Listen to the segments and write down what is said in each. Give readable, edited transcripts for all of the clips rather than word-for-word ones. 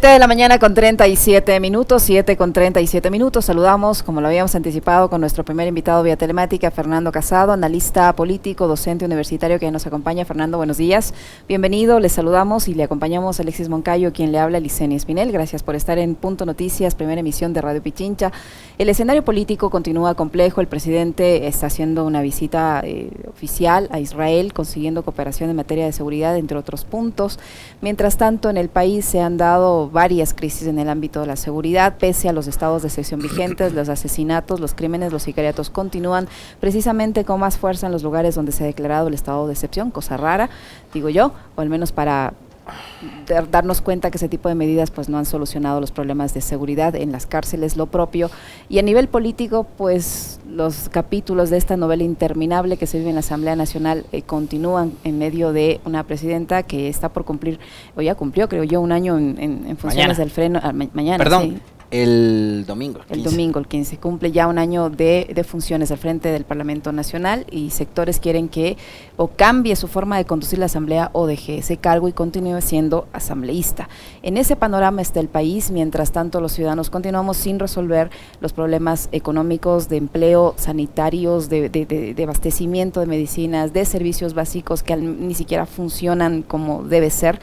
7 de la mañana con 37 minutos, 7 con 37 minutos. Saludamos, como lo habíamos anticipado, con nuestro primer invitado vía telemática, Fernando Casado, analista político, docente universitario que nos acompaña. Fernando, buenos días. Bienvenido, les saludamos y le acompañamos a Alexis Moncayo, quien le habla, Licenia Espinel. Gracias por estar en Punto Noticias, primera emisión de Radio Pichincha. El escenario político continúa complejo. El presidente está haciendo una visita oficial a Israel, consiguiendo cooperación en materia de seguridad, entre otros puntos. Mientras tanto, en el país se han dado varias crisis en el ámbito de la seguridad, pese a los estados de excepción vigentes. Los asesinatos, los crímenes, los sicariatos continúan precisamente con más fuerza en los lugares donde se ha declarado el estado de excepción, cosa rara, digo yo, o al menos para darnos cuenta que ese tipo de medidas pues no han solucionado los problemas de seguridad en las cárceles, lo propio. Y a nivel político, pues los capítulos de esta novela interminable que se vive en la Asamblea Nacional continúan en medio de una presidenta que está por cumplir, o ya cumplió, creo yo, un año en funciones del freno, mañana. Perdón. Sí. El domingo. El domingo, el 15, cumple ya un año de funciones al frente del Parlamento Nacional, y sectores quieren que o cambie su forma de conducir la Asamblea o deje ese cargo y continúe siendo asambleísta. En ese panorama está el país. Mientras tanto, los ciudadanos continuamos sin resolver los problemas económicos, de empleo, sanitarios, de abastecimiento de medicinas, de servicios básicos que ni siquiera funcionan como debe ser.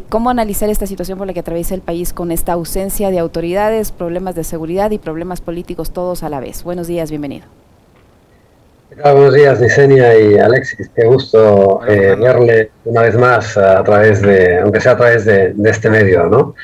¿Cómo analizar esta situación por la que atraviesa el país con esta ausencia de autoridades, problemas de seguridad y problemas políticos todos a la vez? Buenos días, bienvenido. Buenos días, Licenia y Alexis. Qué gusto verle una vez más a través de, aunque sea a través de este medio, ¿no?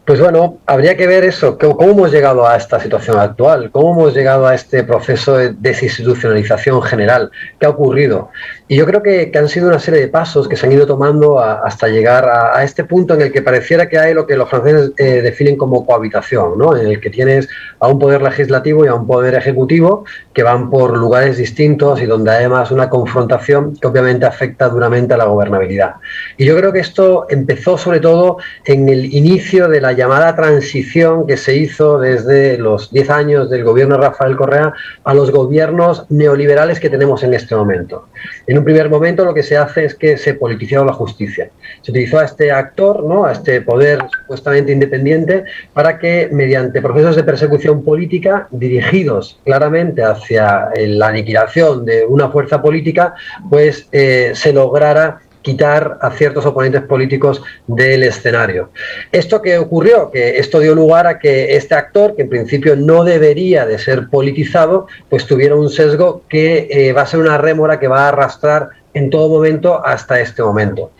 Pues bueno, habría que ver eso, cómo hemos llegado a esta situación actual, cómo hemos llegado a este proceso de desinstitucionalización general, qué ha ocurrido. Y yo creo que han sido una serie de pasos que se han ido tomando hasta llegar a este punto en el que pareciera que hay lo que los franceses definen como cohabitación, ¿no? En el que tienes a un poder legislativo y a un poder ejecutivo que van por lugares distintos y donde hay además una confrontación que obviamente afecta duramente a la gobernabilidad. Y yo creo que esto empezó sobre todo en el inicio de la llamada transición que se hizo desde los 10 años del gobierno de Rafael Correa a los gobiernos neoliberales que tenemos en este momento. En un primer momento lo que se hace es que se politizó la justicia. Se utilizó a este actor, ¿no?, a este poder supuestamente independiente, para que mediante procesos de persecución política dirigidos claramente hacia la aniquilación de una fuerza política, pues se lograra quitar a ciertos oponentes políticos del escenario. ¿Esto qué ocurrió? Que esto dio lugar a que este actor, que en principio no debería de ser politizado, pues tuviera un sesgo que va a ser una rémora que va a arrastrar en todo momento hasta este momento.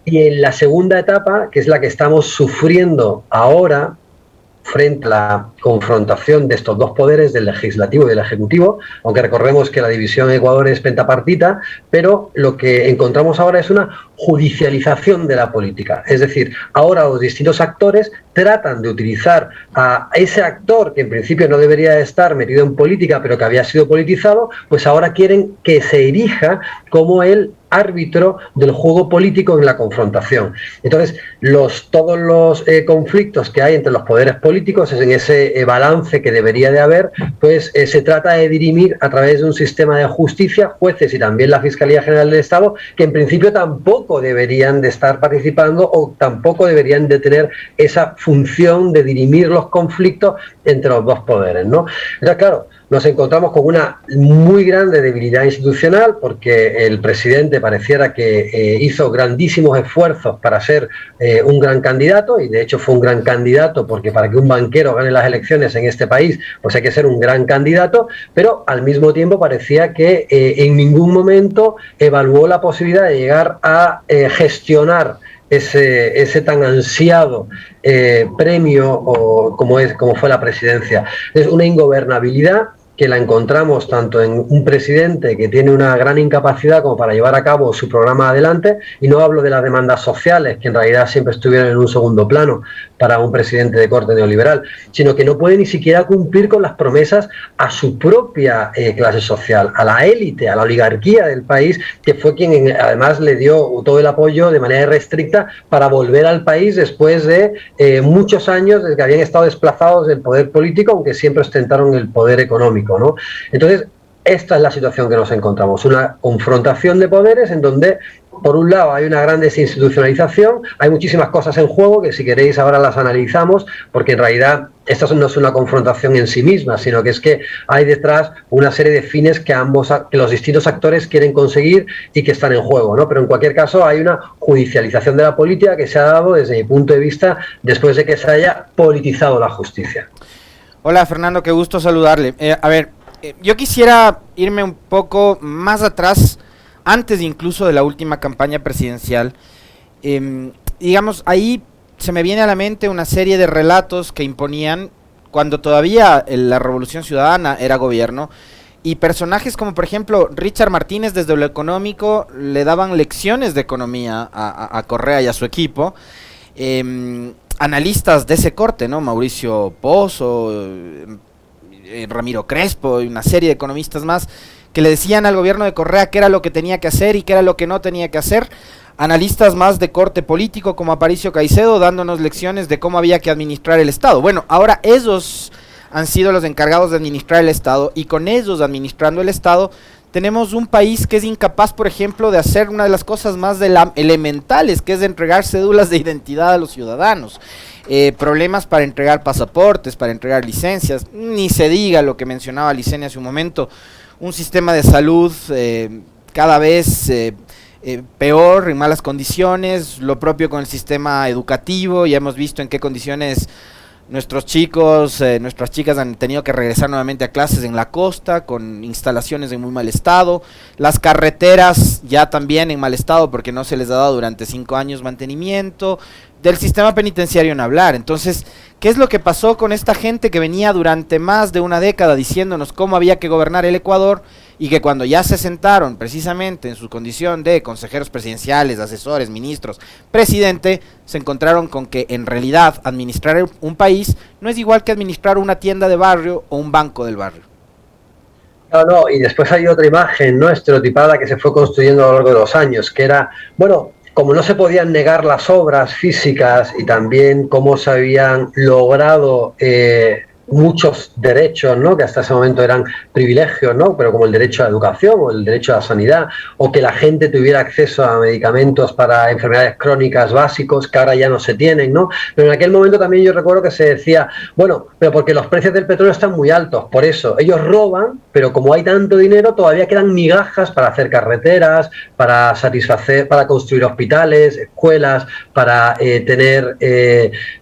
Y en la segunda etapa, que es la que estamos sufriendo ahora, frente a la confrontación de estos dos poderes, del legislativo y del ejecutivo, aunque recordemos que la división en Ecuador es pentapartita, pero lo que encontramos ahora es una judicialización de la política. Es decir, ahora los distintos actores tratan de utilizar a ese actor que en principio no debería estar metido en política, pero que había sido politizado, pues ahora quieren que se erija como el árbitro del juego político en la confrontación. Entonces, todos los conflictos que hay entre los poderes políticos, en ese balance que debería de haber, pues se trata de dirimir a través de un sistema de justicia, jueces y también la Fiscalía General del Estado, que en principio tampoco deberían de estar participando o tampoco deberían de tener esa función de dirimir los conflictos entre los dos poderes, ¿no? Entonces, claro, nos encontramos con una muy grande debilidad institucional, porque el presidente pareciera que hizo grandísimos esfuerzos para ser un gran candidato, y de hecho fue un gran candidato, porque para que un banquero gane las elecciones en este país, pues hay que ser un gran candidato, pero al mismo tiempo parecía que en ningún momento evaluó la posibilidad de llegar a gestionar ese tan ansiado premio como fue la presidencia. Es una ingobernabilidad que la encontramos tanto en un presidente que tiene una gran incapacidad como para llevar a cabo su programa adelante, y no hablo de las demandas sociales, que en realidad siempre estuvieron en un segundo plano para un presidente de corte neoliberal, sino que no puede ni siquiera cumplir con las promesas a su propia clase social, a la élite, a la oligarquía del país, que fue quien además le dio todo el apoyo de manera irrestricta para volver al país después de muchos años desde que habían estado desplazados del poder político, aunque siempre ostentaron el poder económico, ¿no? Entonces, esta es la situación que nos encontramos, una confrontación de poderes en donde por un lado hay una gran desinstitucionalización, hay muchísimas cosas en juego que si queréis ahora las analizamos, porque en realidad esta no es una confrontación en sí misma, sino que es que hay detrás una serie de fines que los distintos actores quieren conseguir y que están en juego, ¿no? Pero en cualquier caso hay una judicialización de la política que se ha dado desde mi punto de vista después de que se haya politizado la justicia. Hola Fernando, qué gusto saludarle. Yo quisiera irme un poco más atrás, antes incluso de la última campaña presidencial. Digamos, ahí se me viene a la mente una serie de relatos que imponían cuando todavía la Revolución Ciudadana era gobierno, y personajes como por ejemplo Richard Martínez desde lo económico le daban lecciones de economía a Correa y a su equipo. Analistas de ese corte, ¿no? Mauricio Pozo, Ramiro Crespo y una serie de economistas más que le decían al gobierno de Correa qué era lo que tenía que hacer y qué era lo que no tenía que hacer. Analistas más de corte político como Aparicio Caicedo dándonos lecciones de cómo había que administrar el Estado. Bueno, ahora ellos han sido los encargados de administrar el Estado, y con ellos administrando el Estado tenemos un país que es incapaz, por ejemplo, de hacer una de las cosas más elementales, que es de entregar cédulas de identidad a los ciudadanos. Problemas para entregar pasaportes, para entregar licencias, ni se diga lo que mencionaba Licenia hace un momento, un sistema de salud cada vez peor, en malas condiciones, lo propio con el sistema educativo. Ya hemos visto en qué condiciones nuestros chicos, nuestras chicas han tenido que regresar nuevamente a clases en la costa, con instalaciones en muy mal estado, las carreteras ya también en mal estado porque no se les ha dado durante 5 años mantenimiento, del sistema penitenciario en hablar. Entonces, ¿qué es lo que pasó con esta gente que venía durante más de una década diciéndonos cómo había que gobernar el Ecuador, y que cuando ya se sentaron precisamente en su condición de consejeros presidenciales, asesores, ministros, presidente, se encontraron con que en realidad administrar un país no es igual que administrar una tienda de barrio o un banco del barrio? No, y después hay otra imagen, ¿no?, estereotipada que se fue construyendo a lo largo de los años, que era, bueno, como no se podían negar las obras físicas y también cómo se habían logrado muchos derechos, ¿no?, que hasta ese momento eran privilegios, ¿no?, pero como el derecho a la educación o el derecho a la sanidad, o que la gente tuviera acceso a medicamentos para enfermedades crónicas básicos que ahora ya no se tienen, ¿no? Pero en aquel momento también yo recuerdo que se decía, bueno, pero porque los precios del petróleo están muy altos, por eso ellos roban, pero como hay tanto dinero todavía quedan migajas para hacer carreteras, para satisfacer, para construir hospitales, escuelas, para tener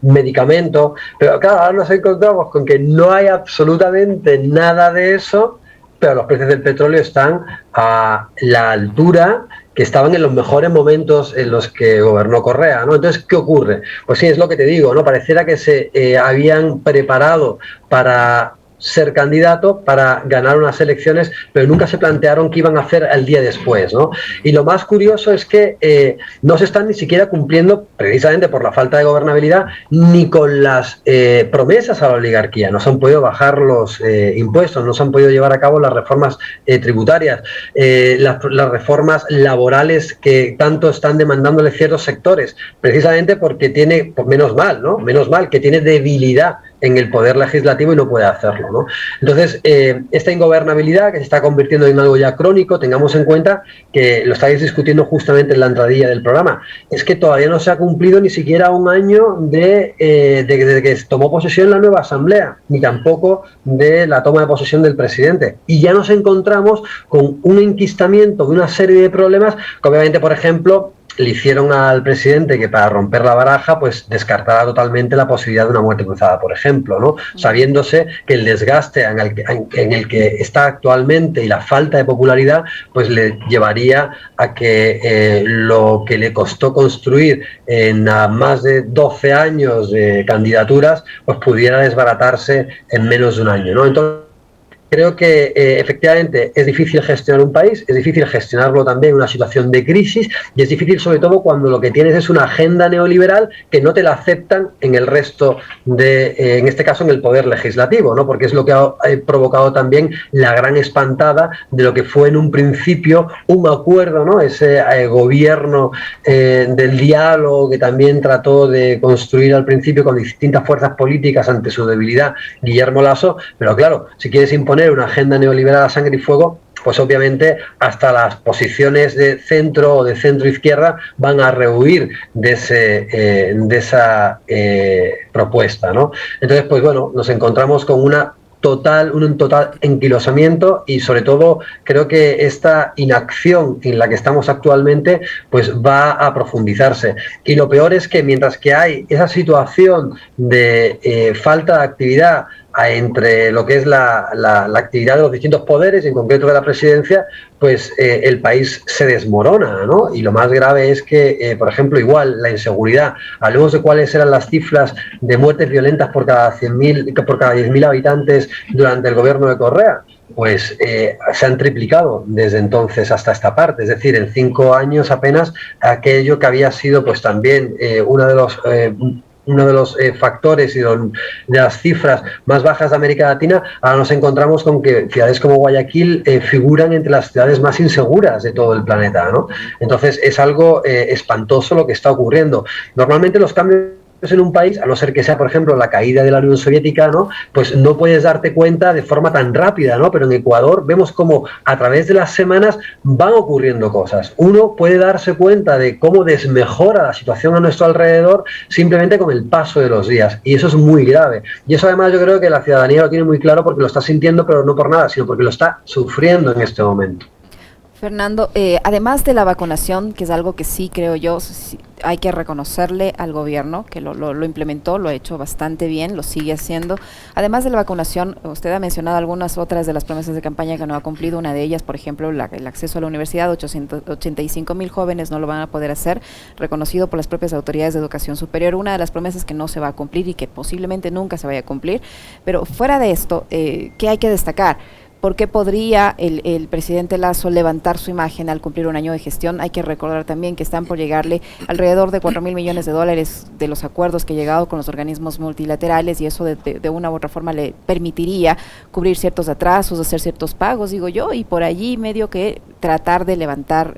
medicamentos. Pero claro, ahora nos encontramos con que no hay absolutamente nada de eso, pero los precios del petróleo están a la altura que estaban en los mejores momentos en los que gobernó Correa, ¿no? Entonces, ¿qué ocurre? Pues sí, es lo que te digo, ¿no? Pareciera que se habían preparado para ser candidato, para ganar unas elecciones, pero nunca se plantearon qué iban a hacer el día después, ¿no? Y lo más curioso es que no se están ni siquiera cumpliendo, precisamente por la falta de gobernabilidad, ni con las promesas a la oligarquía. No se han podido bajar los impuestos, no se han podido llevar a cabo las reformas tributarias, las reformas laborales que tanto están demandándole ciertos sectores, precisamente porque tiene, pues menos mal, ¿no? Menos mal que tiene debilidad en el poder legislativo y no puede hacerlo, ¿no? Entonces, esta ingobernabilidad que se está convirtiendo en algo ya crónico, tengamos en cuenta que lo estáis discutiendo justamente en la entradilla del programa, es que todavía no se ha cumplido ni siquiera un año de que tomó posesión la nueva asamblea, ni tampoco de la toma de posesión del presidente, y ya nos encontramos con un enquistamiento de una serie de problemas que obviamente, por ejemplo, le hicieron al presidente que para romper la baraja pues descartara totalmente la posibilidad de una muerte cruzada, por ejemplo, ¿no? Sabiéndose que el desgaste en el que está actualmente y la falta de popularidad pues le llevaría a que lo que le costó construir en más de 12 años de candidaturas pues pudiera desbaratarse en menos de un año, ¿no? Entonces, creo que efectivamente es difícil gestionar un país, es difícil gestionarlo también en una situación de crisis, y es difícil sobre todo cuando lo que tienes es una agenda neoliberal que no te la aceptan en el resto de, en este caso en el poder legislativo, ¿no? Porque es lo que ha provocado también la gran espantada de lo que fue en un principio un acuerdo, ¿no? Ese gobierno del diálogo que también trató de construir al principio con distintas fuerzas políticas ante su debilidad Guillermo Lasso, pero claro, si quieres imponer una agenda neoliberal a sangre y fuego, pues obviamente hasta las posiciones de centro o de centro-izquierda van a rehuir de esa propuesta, ¿no? Entonces, pues bueno, nos encontramos con un total enquilosamiento y sobre todo creo que esta inacción en la que estamos actualmente pues va a profundizarse. Y lo peor es que mientras que hay esa situación de falta de actividad entre lo que es la actividad de los distintos poderes, en concreto de la presidencia, pues el país se desmorona, ¿no? Y lo más grave es que, por ejemplo, igual la inseguridad, hablemos de cuáles eran las cifras de muertes violentas por cada 10.000 habitantes durante el gobierno de Correa, pues se han triplicado desde entonces hasta esta parte, es decir, en 5 años apenas aquello que había sido pues también uno de los factores y de las cifras más bajas de América Latina. Ahora nos encontramos con que ciudades como Guayaquil figuran entre las ciudades más inseguras de todo el planeta, ¿no? Entonces es algo espantoso lo que está ocurriendo. Normalmente los cambios en un país, a no ser que sea, por ejemplo, la caída de la Unión Soviética, ¿no? Pues no puedes darte cuenta de forma tan rápida, ¿no? Pero en Ecuador vemos cómo a través de las semanas van ocurriendo cosas. Uno puede darse cuenta de cómo desmejora la situación a nuestro alrededor simplemente con el paso de los días. Y eso es muy grave. Y eso además yo creo que la ciudadanía lo tiene muy claro porque lo está sintiendo, pero no por nada, sino porque lo está sufriendo en este momento. Fernando, además de la vacunación, que es algo que sí creo yo, hay que reconocerle al gobierno que lo implementó, lo ha hecho bastante bien, lo sigue haciendo. Además de la vacunación, usted ha mencionado algunas otras de las promesas de campaña que no ha cumplido. Una de ellas, por ejemplo, el acceso a la universidad. 85,000 jóvenes no lo van a poder hacer, reconocido por las propias autoridades de educación superior. Una de las promesas que no se va a cumplir y que posiblemente nunca se vaya a cumplir. Pero fuera de esto, ¿qué hay que destacar? ¿Por qué podría el presidente Lasso levantar su imagen al cumplir un año de gestión? Hay que recordar también que están por llegarle alrededor de 4.000 millones de dólares de los acuerdos que ha llegado con los organismos multilaterales, y eso de una u otra forma le permitiría cubrir ciertos atrasos, hacer ciertos pagos, digo yo, y por allí medio que tratar de levantar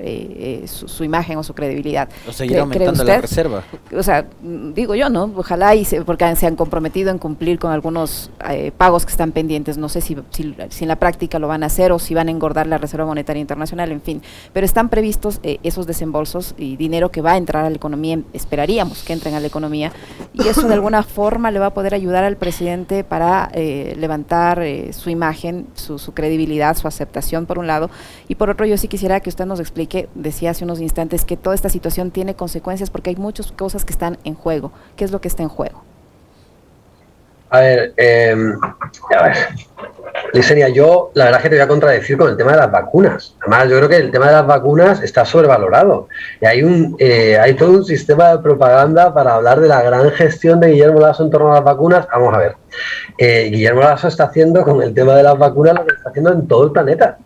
su imagen o su credibilidad. O seguir aumentando la reserva. O sea, digo yo, ¿no? Ojalá, porque se han comprometido en cumplir con algunos pagos que están pendientes. No sé si en la práctica lo van a hacer o si van a engordar la Reserva Monetaria Internacional, en fin, pero están previstos esos desembolsos y dinero que va a entrar a la economía, esperaríamos que entren a la economía, y eso de alguna forma le va a poder ayudar al presidente para levantar su imagen, su credibilidad, su aceptación por un lado, y por otro yo sí quisiera que usted nos explique, decía hace unos instantes que toda esta situación tiene consecuencias porque hay muchas cosas que están en juego. ¿Qué es lo que está en juego? A ver, Liceria, yo la verdad es que te voy a contradecir con el tema de las vacunas. Además, yo creo que el tema de las vacunas está sobrevalorado. Y hay todo un sistema de propaganda para hablar de la gran gestión de Guillermo Lasso en torno a las vacunas. Vamos a ver. Guillermo Lasso está haciendo con el tema de las vacunas lo que está haciendo en todo el planeta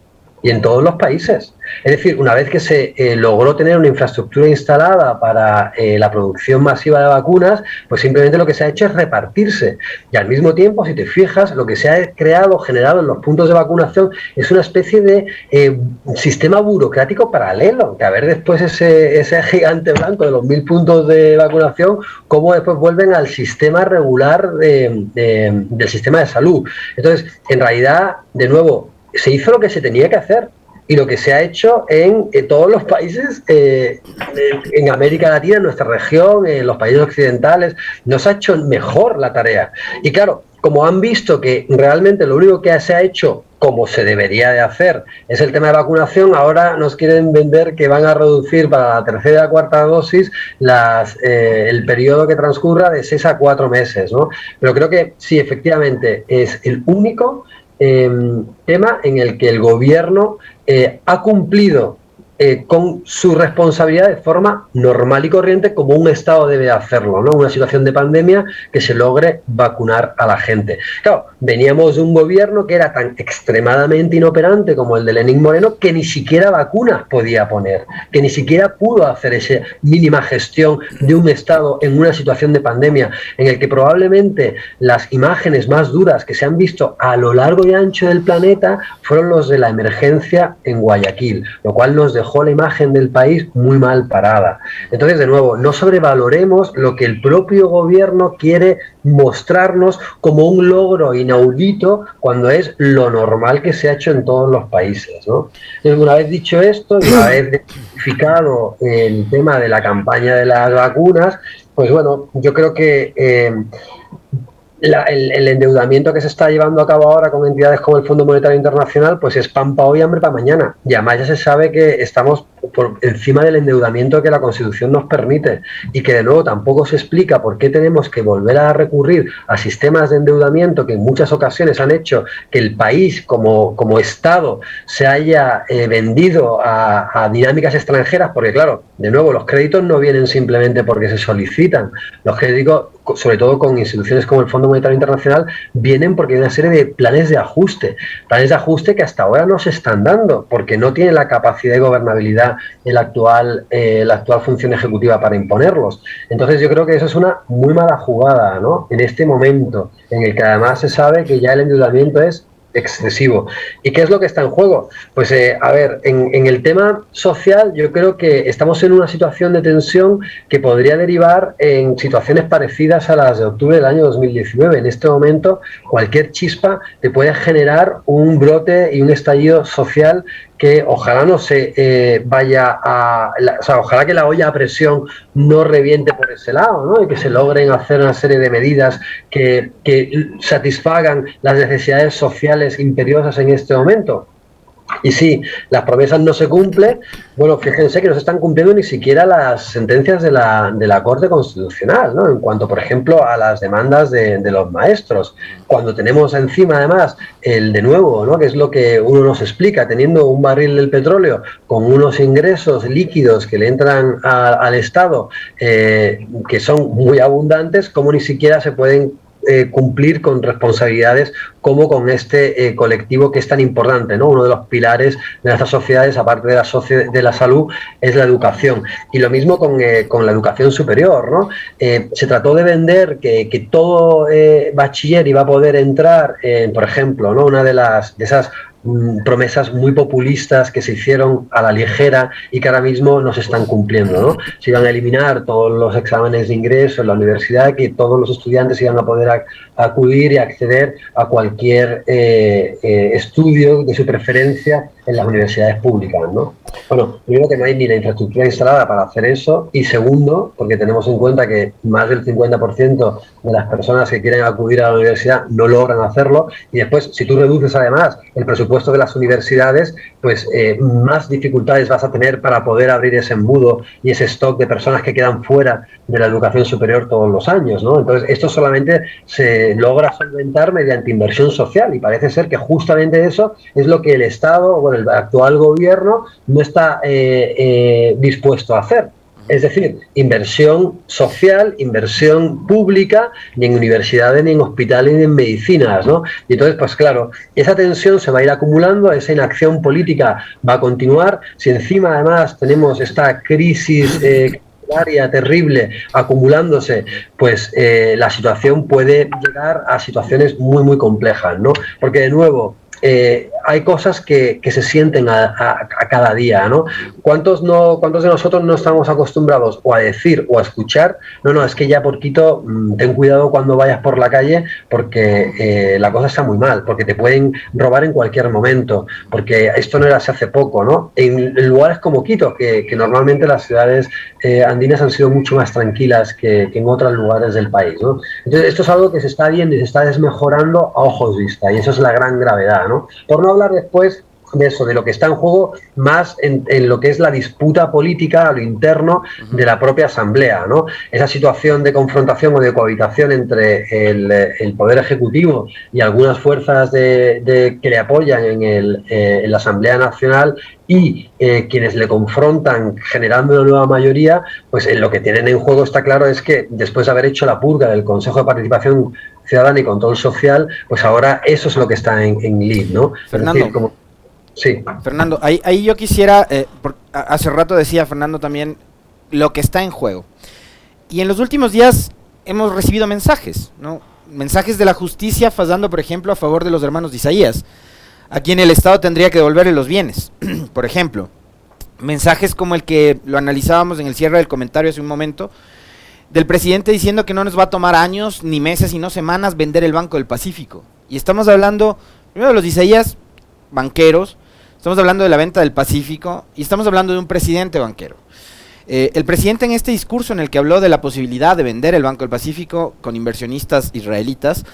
y en todos los países. Es decir, una vez que se logró tener una infraestructura instalada para la producción masiva de vacunas, pues simplemente lo que se ha hecho es repartirse. Y al mismo tiempo, si te fijas, lo que se ha generado en los puntos de vacunación es una especie de sistema burocrático paralelo, que a ver después ese gigante blanco de los 1.000 puntos de vacunación, cómo después vuelven al sistema regular del sistema de salud. Entonces, en realidad, de nuevo, se hizo lo que se tenía que hacer y lo que se ha hecho en todos los países en América Latina, en nuestra región, en los países occidentales, nos ha hecho mejor la tarea. Y claro, como han visto que realmente lo único que se ha hecho como se debería de hacer es el tema de vacunación, ahora nos quieren vender que van a reducir para la tercera y la cuarta dosis el periodo que transcurra de 6 a 4 meses, ¿no? Pero creo que sí, efectivamente, es el único tema en el que el gobierno ha cumplido con su responsabilidad de forma normal y corriente, como un Estado debe hacerlo, ¿no? Una situación de pandemia que se logre vacunar a la gente. Claro, veníamos de un gobierno que era tan extremadamente inoperante como el de Lenín Moreno, que ni siquiera vacunas podía poner, que ni siquiera pudo hacer esa mínima gestión de un Estado en una situación de pandemia, en el que probablemente las imágenes más duras que se han visto a lo largo y ancho del planeta fueron los de la emergencia en Guayaquil, lo cual nos dejó dejó la imagen del país muy mal parada. Entonces, de nuevo, no sobrevaloremos lo que el propio gobierno quiere mostrarnos como un logro inaudito cuando es lo normal que se ha hecho en todos los países, ¿no? Entonces, una vez dicho esto y una vez identificado el tema de la campaña de las vacunas, pues bueno, yo creo que el endeudamiento que se está llevando a cabo ahora con entidades como el Fondo Monetario Internacional, pues es pan para hoy, hambre para mañana. Y además ya se sabe que estamos por encima del endeudamiento que la Constitución nos permite y que de nuevo tampoco se explica por qué tenemos que volver a recurrir a sistemas de endeudamiento que en muchas ocasiones han hecho que el país como Estado se haya vendido a dinámicas extranjeras, porque claro, de nuevo, los créditos no vienen simplemente porque se solicitan. Los créditos, sobre todo con instituciones como el Fondo Monetario Internacional, vienen porque hay una serie de planes de ajuste que hasta ahora no se están dando, porque no tiene la capacidad de gobernabilidad la actual función ejecutiva para imponerlos. Entonces yo creo que eso es una muy mala jugada, ¿no? En este momento, en el que además se sabe que ya el endeudamiento es excesivo. ¿Y qué es lo que está en juego? Pues a ver, en el tema social yo creo que estamos en una situación de tensión que podría derivar en situaciones parecidas a las de octubre del año 2019. En este momento cualquier chispa te puede generar un brote y un estallido social que ojalá no se ojalá que la olla a presión no reviente por ese lado, ¿no? Y que se logren hacer una serie de medidas que satisfagan las necesidades sociales imperiosas en este momento. Y si las promesas no se cumplen, bueno, fíjense que no se están cumpliendo ni siquiera las sentencias de la Corte Constitucional, ¿no? En cuanto, por ejemplo, a las demandas de los maestros. Cuando tenemos encima, además, de nuevo, ¿no? Que es lo que uno nos explica, teniendo un barril del petróleo con unos ingresos líquidos que le entran al Estado, que son muy abundantes, como ni siquiera se pueden cumplir con responsabilidades como con este colectivo que es tan importante, ¿no? Uno de los pilares de nuestras sociedades, aparte de la salud, es la educación. Y lo mismo con la educación superior, ¿no? Se trató de vender que todo bachiller iba a poder entrar, por ejemplo, ¿no? Una de esas promesas muy populistas que se hicieron a la ligera y que ahora mismo no se están cumpliendo, ¿no? Se iban a eliminar todos los exámenes de ingreso en la universidad, que todos los estudiantes iban a poder acudir y acceder a cualquier estudio de su preferencia en las universidades públicas, ¿no? Bueno, primero que no hay ni la infraestructura instalada para hacer eso, y segundo, porque tenemos en cuenta que más del 50% de las personas que quieren acudir a la universidad no logran hacerlo, y después, si tú reduces además el presupuesto de las universidades, pues más dificultades vas a tener para poder abrir ese embudo y ese stock de personas que quedan fuera de la educación superior todos los años, ¿no? Entonces, esto solamente se logra solventar mediante inversión social, y parece ser que justamente eso es lo que el Estado, bueno, el actual gobierno, no está dispuesto a hacer. Es decir, inversión social, inversión pública, ni en universidades, ni en hospitales, ni en medicinas, ¿no? Y entonces, pues claro, esa tensión se va a ir acumulando, esa inacción política va a continuar. Si encima además tenemos esta crisis terrible acumulándose, pues la situación puede llegar a situaciones muy, muy complejas, ¿no? Porque de nuevo, hay cosas que se sienten a cada día, ¿no? ¿Cuántos de nosotros no estamos acostumbrados o a decir o a escuchar? No, es que ya porquito, ten cuidado cuando vayas por la calle, porque la cosa está muy mal, porque te pueden robar en cualquier momento, porque esto no era hace poco, ¿no? En lugares como Quito, que normalmente las ciudades andinas han sido mucho más tranquilas que en otros lugares del país, ¿no? Entonces esto es algo que se está viendo y se está desmejorando a ojos vista, y eso es la gran gravedad, ¿no? Por no hablar después de eso, de lo que está en juego más en lo que es la disputa política a lo interno de la propia Asamblea, ¿no? Esa situación de confrontación o de cohabitación entre el Poder Ejecutivo y algunas fuerzas que le apoyan en la Asamblea Nacional y quienes le confrontan generando una nueva mayoría, pues lo que tienen en juego, está claro, es que después de haber hecho la purga del Consejo de Participación Ciudadana y Control Social, pues ahora eso es lo que está en lid, ¿no? Fernando, es decir, sí. Fernando, ahí yo quisiera, hace rato decía Fernando también lo que está en juego. Y en los últimos días hemos recibido mensajes, ¿no? Mensajes de la justicia fallando, por ejemplo, a favor de los hermanos de Isaías, a quien el Estado tendría que devolverle los bienes, por ejemplo. mensajes como el que lo analizábamos en el cierre del comentario hace un momento, del presidente diciendo que no nos va a tomar años, ni meses, sino semanas vender el Banco del Pacífico. Y estamos hablando, primero de los Isaías banqueros, estamos hablando de la venta del Pacífico y estamos hablando de un presidente banquero. El presidente en este discurso en el que habló de la posibilidad de vender el Banco del Pacífico con inversionistas israelitas,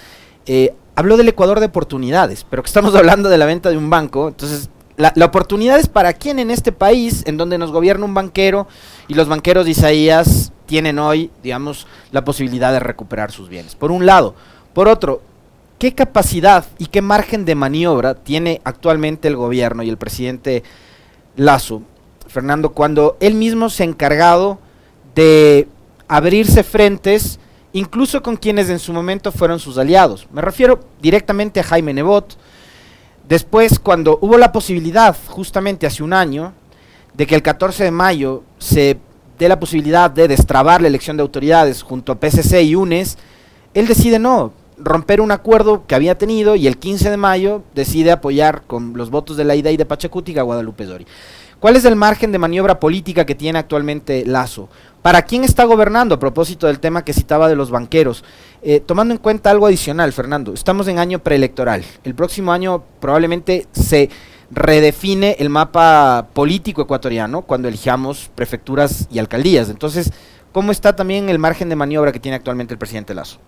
habló del Ecuador de oportunidades, pero que estamos hablando de la venta de un banco. Entonces la oportunidad es para quién en este país en donde nos gobierna un banquero y los banqueros de Isaías tienen hoy, digamos, la posibilidad de recuperar sus bienes, por un lado. Por otro, ¿qué capacidad y qué margen de maniobra tiene actualmente el gobierno y el presidente Lasso, Fernando, cuando él mismo se ha encargado de abrirse frentes, incluso con quienes en su momento fueron sus aliados? Me refiero directamente a Jaime Nebot. Después, cuando hubo la posibilidad, justamente hace un año, de que el 14 de mayo se dé la posibilidad de destrabar la elección de autoridades junto a PSC y UNES, él decide no, romper un acuerdo que había tenido, y el 15 de mayo decide apoyar con los votos de la IDEI de Pachacuti a Guadalupe Dori. ¿Cuál es el margen de maniobra política que tiene actualmente Lasso? ¿Para quién está gobernando? A propósito del tema que citaba de los banqueros. Tomando en cuenta algo adicional, Fernando, estamos en año preelectoral. El próximo año probablemente se redefine el mapa político ecuatoriano cuando elijamos prefecturas y alcaldías. Entonces, ¿cómo está también el margen de maniobra que tiene actualmente el presidente Lasso?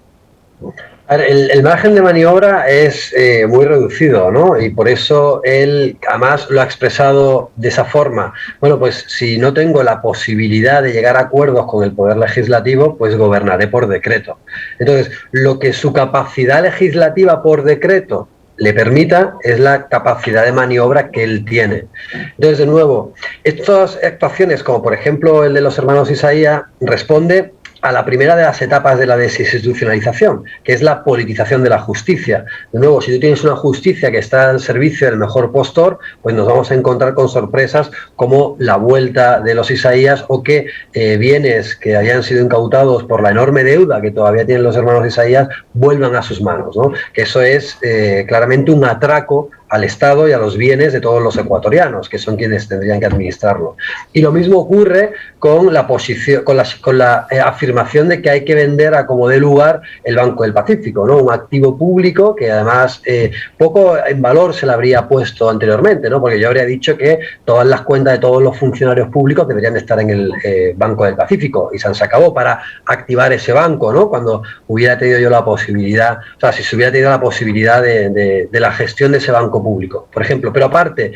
A ver, el margen de maniobra es muy reducido, ¿no? Y por eso él además lo ha expresado de esa forma. Bueno, pues si no tengo la posibilidad de llegar a acuerdos con el Poder Legislativo, pues gobernaré por decreto. Entonces, lo que su capacidad legislativa por decreto le permita es la capacidad de maniobra que él tiene. Entonces, de nuevo, estas actuaciones, como por ejemplo el de los hermanos Isaías, responde a la primera de las etapas de la desinstitucionalización, que es la politización de la justicia. De nuevo, si tú tienes una justicia que está al servicio del mejor postor, pues nos vamos a encontrar con sorpresas como la vuelta de los Isaías, o que bienes que hayan sido incautados por la enorme deuda que todavía tienen los hermanos Isaías vuelvan a sus manos, ¿no? Que eso es claramente un atraco al Estado y a los bienes de todos los ecuatorianos, que son quienes tendrían que administrarlo. Y lo mismo ocurre con la posición, con la afirmación de que hay que vender a como dé lugar el Banco del Pacífico, ¿no? Un activo público que además poco en valor se le habría puesto anteriormente, ¿no? Porque yo habría dicho que todas las cuentas de todos los funcionarios públicos deberían estar en el Banco del Pacífico, y se acabó para activar ese banco, ¿no? Cuando hubiera tenido yo la posibilidad, o sea, si se hubiera tenido la posibilidad de la gestión de ese banco público, por ejemplo. Pero aparte,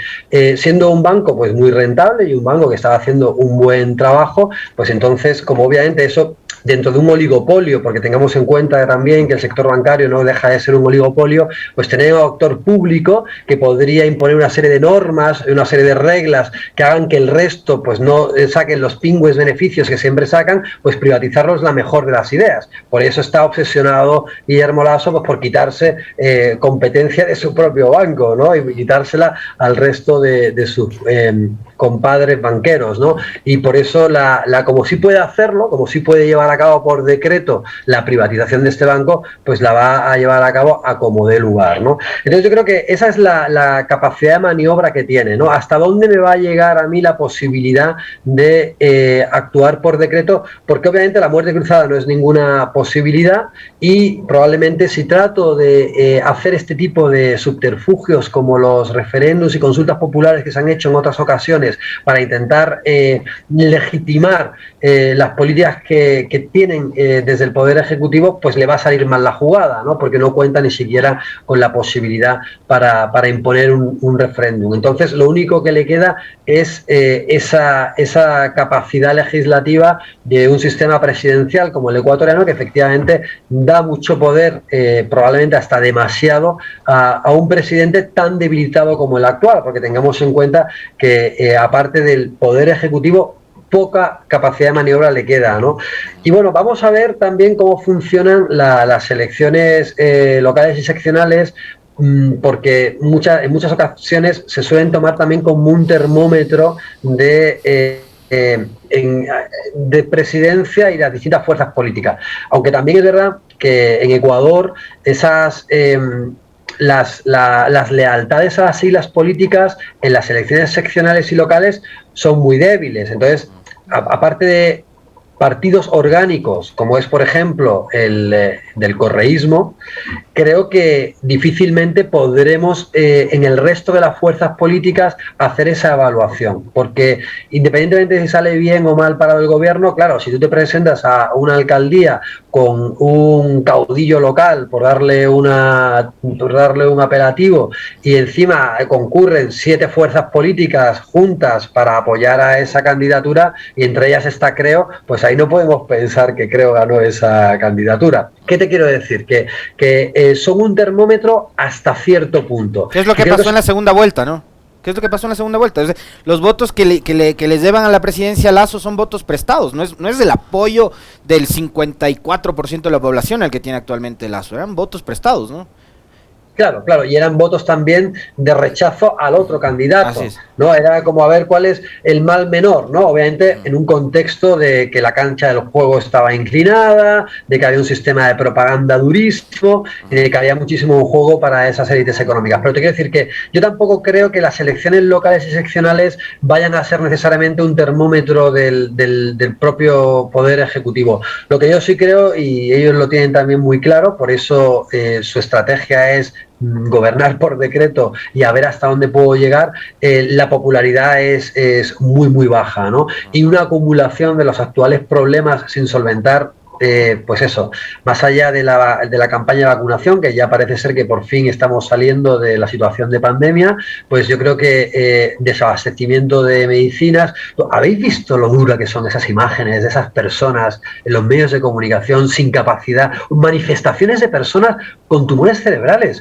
siendo un banco pues muy rentable y un banco que estaba haciendo un buen trabajo, pues entonces, como obviamente eso dentro de un oligopolio, porque tengamos en cuenta también que el sector bancario no deja de ser un oligopolio, pues tener un actor público que podría imponer una serie de normas, una serie de reglas que hagan que el resto pues no saquen los pingües beneficios que siempre sacan, pues privatizarlo es la mejor de las ideas. Por eso está obsesionado Guillermo Lasso pues por quitarse competencia de su propio banco, ¿no? Y quitársela al resto de sus compadres banqueros, ¿no? Y por eso como sí puede hacerlo, como sí puede llevar a cabo por decreto la privatización de este banco, pues la va a llevar a cabo a como dé lugar, ¿no? Entonces yo creo que esa es la capacidad de maniobra que tiene, ¿no? ¿Hasta dónde me va a llegar a mí la posibilidad de actuar por decreto? Porque obviamente la muerte cruzada no es ninguna posibilidad, y probablemente si trato de hacer este tipo de subterfugios como los referéndums y consultas populares que se han hecho en otras ocasiones para intentar legitimar las políticas que tienen desde el Poder Ejecutivo, pues le va a salir mal la jugada, ¿no? Porque no cuenta ni siquiera con la posibilidad para imponer un referéndum. Entonces, lo único que le queda es esa capacidad legislativa de un sistema presidencial como el ecuatoriano, que efectivamente da mucho poder, probablemente hasta demasiado, a un presidente tan debilitado como el actual, porque tengamos en cuenta que aparte del Poder Ejecutivo, poca capacidad de maniobra le queda, ¿no? Y bueno, vamos a ver también cómo funcionan las elecciones locales y seccionales, porque en muchas ocasiones se suelen tomar también como un termómetro de presidencia y de las distintas fuerzas políticas. Aunque también es verdad que en Ecuador esas las lealtades a las siglas políticas en las elecciones seccionales y locales son muy débiles. Entonces, aparte de partidos orgánicos, como es, por ejemplo, el del correísmo, creo que difícilmente podremos en el resto de las fuerzas políticas hacer esa evaluación, porque independientemente de si sale bien o mal para el gobierno, claro, si tú te presentas a una alcaldía con un caudillo local, por darle un apelativo, y encima concurren 7 fuerzas políticas juntas para apoyar a esa candidatura, y entre ellas está Creo, pues ahí no podemos pensar que Creo ganó esa candidatura. ¿Qué te quiero decir? Que son un termómetro hasta cierto punto. ¿Qué es lo que pasó en la segunda vuelta, no? ¿Qué es lo que pasó en la segunda vuelta? Los votos que les llevan a la presidencia a Lasso son votos prestados, no es el apoyo del 54% de la población al que tiene actualmente Lasso, eran votos prestados, ¿no? Claro, claro, y eran votos también de rechazo al otro candidato, ¿no? Era como a ver cuál es el mal menor, ¿no? Obviamente en un contexto de que la cancha del juego estaba inclinada, de que había un sistema de propaganda durísimo, y de que había muchísimo juego para esas élites económicas. Pero te quiero decir que yo tampoco creo que las elecciones locales y seccionales vayan a ser necesariamente un termómetro del propio poder ejecutivo. Lo que yo sí creo, y ellos lo tienen también muy claro, por eso su estrategia es gobernar por decreto y a ver hasta dónde puedo llegar, la popularidad es muy muy baja, ¿no? Y una acumulación de los actuales problemas sin solventar, pues eso, más allá de la campaña de vacunación, que ya parece ser que por fin estamos saliendo de la situación de pandemia, pues yo creo que desabastecimiento de medicinas. ¿Habéis visto lo dura que son esas imágenes de esas personas en los medios de comunicación sin capacidad? Manifestaciones de personas con tumores cerebrales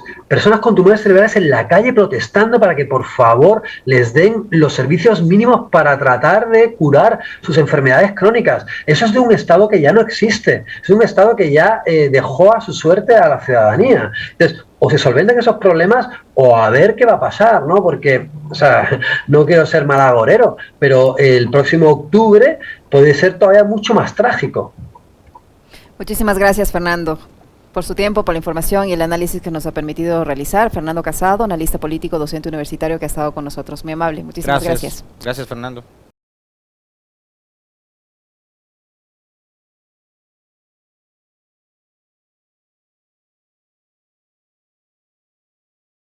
en la calle protestando para que por favor les den los servicios mínimos para tratar de curar sus enfermedades crónicas. Eso es de un estado que ya no existe. Es un Estado que ya dejó a su suerte a la ciudadanía. Entonces, o se solventan esos problemas o a ver qué va a pasar, ¿no? Porque, o sea, no quiero ser malagorero, pero el próximo octubre puede ser todavía mucho más trágico. Muchísimas gracias, Fernando, por su tiempo, por la información y el análisis que nos ha permitido realizar. Fernando Casado, analista político, docente universitario que ha estado con nosotros. Muy amable. Muchísimas gracias. Gracias, Fernando.